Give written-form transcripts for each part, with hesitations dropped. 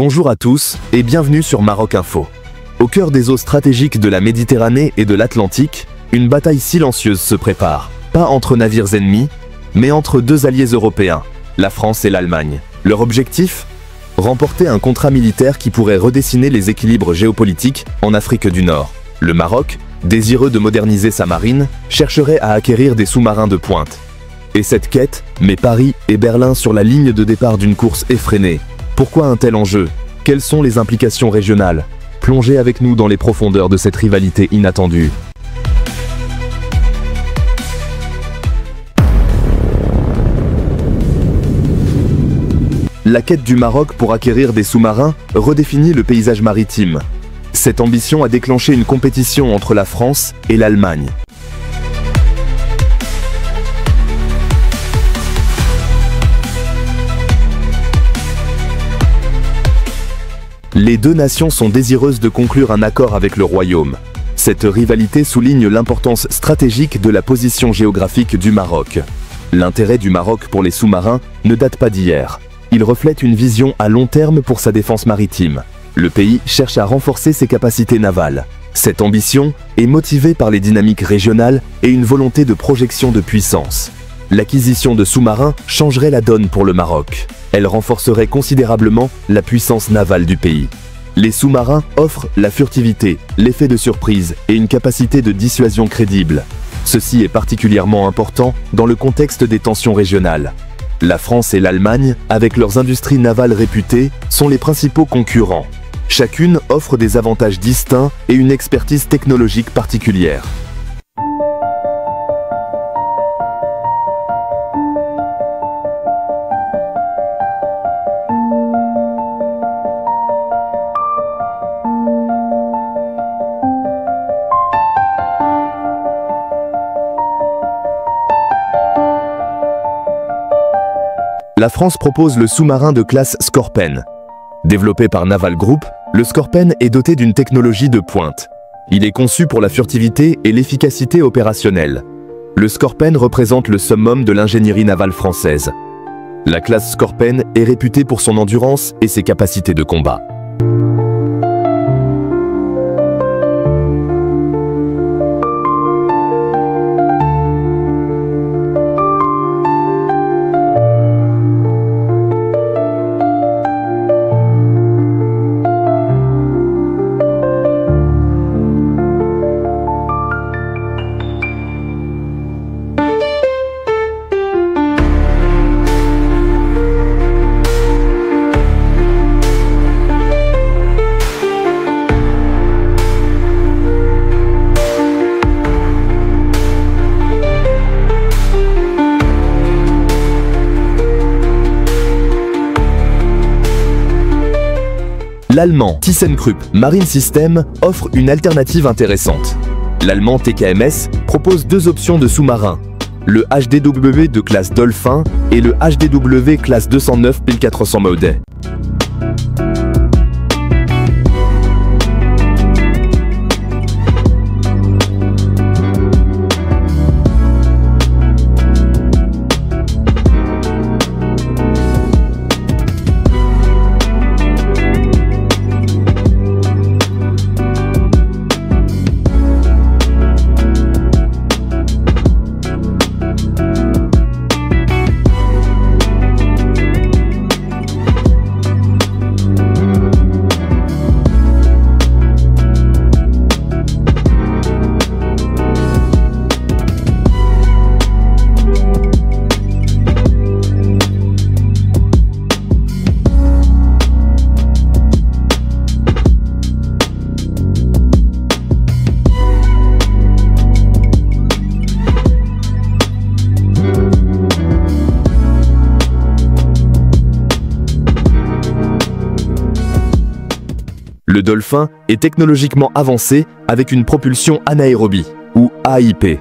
Bonjour à tous et bienvenue sur Maroc Info. Au cœur des eaux stratégiques de la Méditerranée et de l'Atlantique, une bataille silencieuse se prépare. Pas entre navires ennemis, mais entre deux alliés européens, la France et l'Allemagne. Leur objectif ? Remporter un contrat militaire qui pourrait redessiner les équilibres géopolitiques en Afrique du Nord. Le Maroc, désireux de moderniser sa marine, chercherait à acquérir des sous-marins de pointe. Et cette quête met Paris et Berlin sur la ligne de départ d'une course effrénée. Pourquoi un tel enjeu? Quelles sont les implications régionales? Plongez avec nous dans les profondeurs de cette rivalité inattendue. La quête du Maroc pour acquérir des sous-marins redéfinit le paysage maritime. Cette ambition a déclenché une compétition entre la France et l'Allemagne. Les deux nations sont désireuses de conclure un accord avec le Royaume. Cette rivalité souligne l'importance stratégique de la position géographique du Maroc. L'intérêt du Maroc pour les sous-marins ne date pas d'hier. Il reflète une vision à long terme pour sa défense maritime. Le pays cherche à renforcer ses capacités navales. Cette ambition est motivée par les dynamiques régionales et une volonté de projection de puissance. L'acquisition de sous-marins changerait la donne pour le Maroc. Elle renforcerait considérablement la puissance navale du pays. Les sous-marins offrent la furtivité, l'effet de surprise et une capacité de dissuasion crédible. Ceci est particulièrement important dans le contexte des tensions régionales. La France et l'Allemagne, avec leurs industries navales réputées, sont les principaux concurrents. Chacune offre des avantages distincts et une expertise technologique particulière. La France propose le sous-marin de classe Skorpen. Développé par Naval Group, le Skorpen est doté d'une technologie de pointe. Il est conçu pour la furtivité et l'efficacité opérationnelle. Le Skorpen représente le summum de l'ingénierie navale française. La classe Skorpen est réputée pour son endurance et ses capacités de combat. L'allemand ThyssenKrupp Marine System offre une alternative intéressante. L'allemand TKMS propose deux options de sous-marins, le HDW de classe Dolphin et le HDW classe 209 1400 Maudet. Le Dolphin est technologiquement avancé avec une propulsion anaérobie, ou AIP.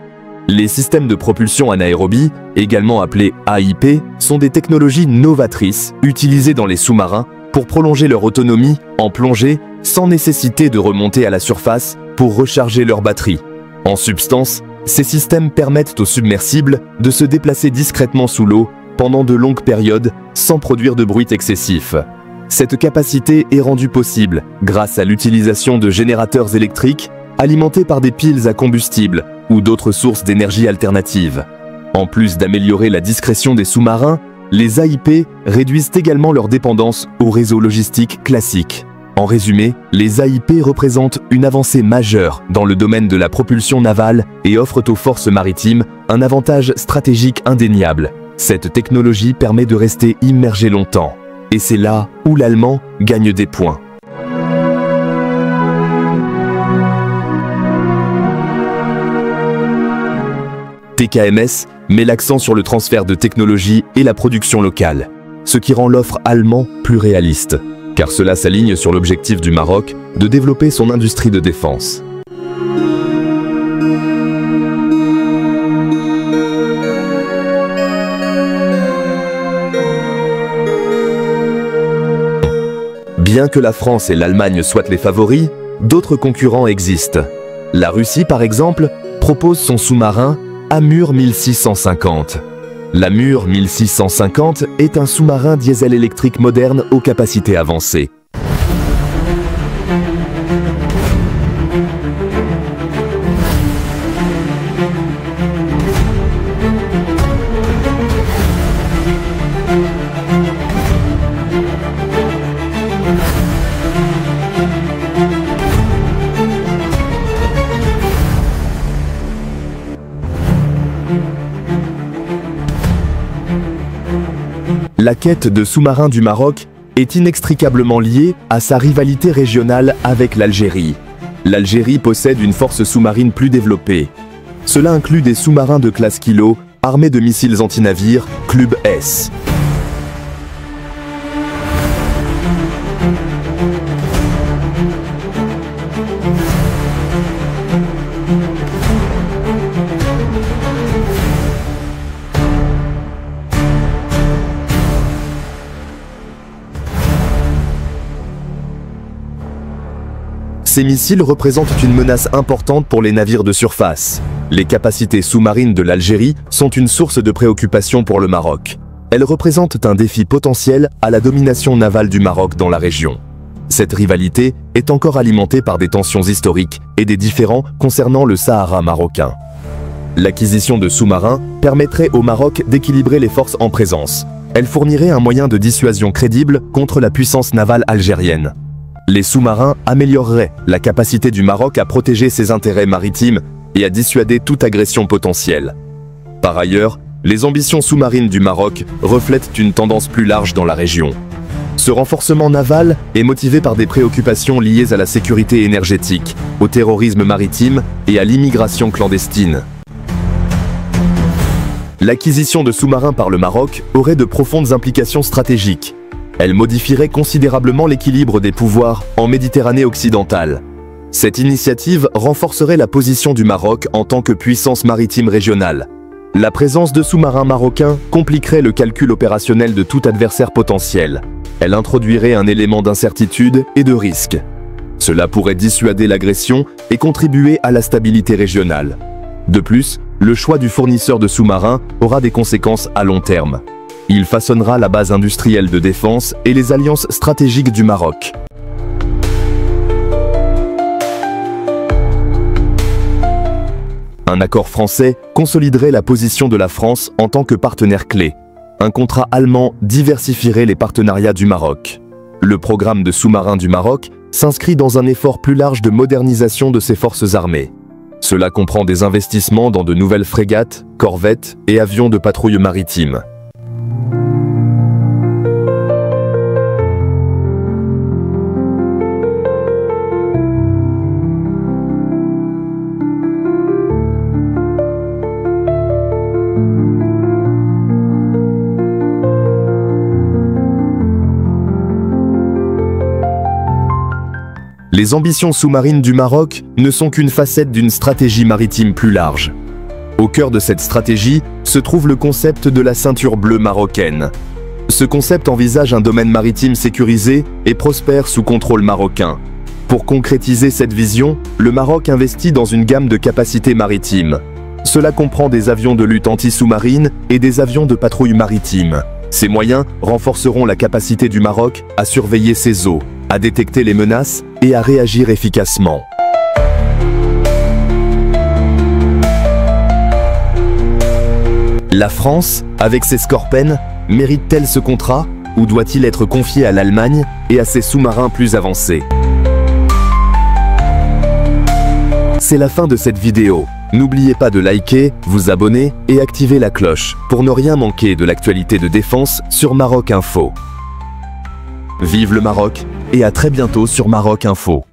Les systèmes de propulsion anaérobie, également appelés AIP, sont des technologies novatrices utilisées dans les sous-marins pour prolonger leur autonomie en plongée sans nécessité de remonter à la surface pour recharger leur batterie. En substance, ces systèmes permettent aux submersibles de se déplacer discrètement sous l'eau pendant de longues périodes sans produire de bruit excessif. Cette capacité est rendue possible grâce à l'utilisation de générateurs électriques alimentés par des piles à combustible ou d'autres sources d'énergie alternatives. En plus d'améliorer la discrétion des sous-marins, les AIP réduisent également leur dépendance au réseau logistique classique. En résumé, les AIP représentent une avancée majeure dans le domaine de la propulsion navale et offrent aux forces maritimes un avantage stratégique indéniable. Cette technologie permet de rester immergé longtemps. Et c'est là où l'Allemand gagne des points. TKMS met l'accent sur le transfert de technologie et la production locale, ce qui rend l'offre allemande plus réaliste, car cela s'aligne sur l'objectif du Maroc de développer son industrie de défense. Bien que la France et l'Allemagne soient les favoris, d'autres concurrents existent. La Russie, par exemple, propose son sous-marin Amur 1650. L'Amur 1650 est un sous-marin diesel électrique moderne aux capacités avancées. La quête de sous-marins du Maroc est inextricablement liée à sa rivalité régionale avec l'Algérie. L'Algérie possède une force sous-marine plus développée. Cela inclut des sous-marins de classe Kilo, armés de missiles anti-navires Club S. Ces missiles représentent une menace importante pour les navires de surface. Les capacités sous-marines de l'Algérie sont une source de préoccupation pour le Maroc. Elles représentent un défi potentiel à la domination navale du Maroc dans la région. Cette rivalité est encore alimentée par des tensions historiques et des différends concernant le Sahara marocain. L'acquisition de sous-marins permettrait au Maroc d'équilibrer les forces en présence. Elle fournirait un moyen de dissuasion crédible contre la puissance navale algérienne. Les sous-marins amélioreraient la capacité du Maroc à protéger ses intérêts maritimes et à dissuader toute agression potentielle. Par ailleurs, les ambitions sous-marines du Maroc reflètent une tendance plus large dans la région. Ce renforcement naval est motivé par des préoccupations liées à la sécurité énergétique, au terrorisme maritime et à l'immigration clandestine. L'acquisition de sous-marins par le Maroc aurait de profondes implications stratégiques. Elle modifierait considérablement l'équilibre des pouvoirs en Méditerranée occidentale. Cette initiative renforcerait la position du Maroc en tant que puissance maritime régionale. La présence de sous-marins marocains compliquerait le calcul opérationnel de tout adversaire potentiel. Elle introduirait un élément d'incertitude et de risque. Cela pourrait dissuader l'agression et contribuer à la stabilité régionale. De plus, le choix du fournisseur de sous-marins aura des conséquences à long terme. Il façonnera la base industrielle de défense et les alliances stratégiques du Maroc. Un accord français consoliderait la position de la France en tant que partenaire clé. Un contrat allemand diversifierait les partenariats du Maroc. Le programme de sous-marins du Maroc s'inscrit dans un effort plus large de modernisation de ses forces armées. Cela comprend des investissements dans de nouvelles frégates, corvettes et avions de patrouille maritime. Les ambitions sous-marines du Maroc ne sont qu'une facette d'une stratégie maritime plus large. Au cœur de cette stratégie se trouve le concept de la ceinture bleue marocaine. Ce concept envisage un domaine maritime sécurisé et prospère sous contrôle marocain. Pour concrétiser cette vision, le Maroc investit dans une gamme de capacités maritimes. Cela comprend des avions de lutte anti-sous-marine et des avions de patrouille maritime. Ces moyens renforceront la capacité du Maroc à surveiller ses eaux, à détecter les menaces et à réagir efficacement. La France, avec ses Skorpen, mérite-t-elle ce contrat ou doit-il être confié à l'Allemagne et à ses sous-marins plus avancés? C'est la fin de cette vidéo. N'oubliez pas de liker, vous abonner et activer la cloche pour ne rien manquer de l'actualité de défense sur Maroc Info. Vive le Maroc et à très bientôt sur Maroc Info.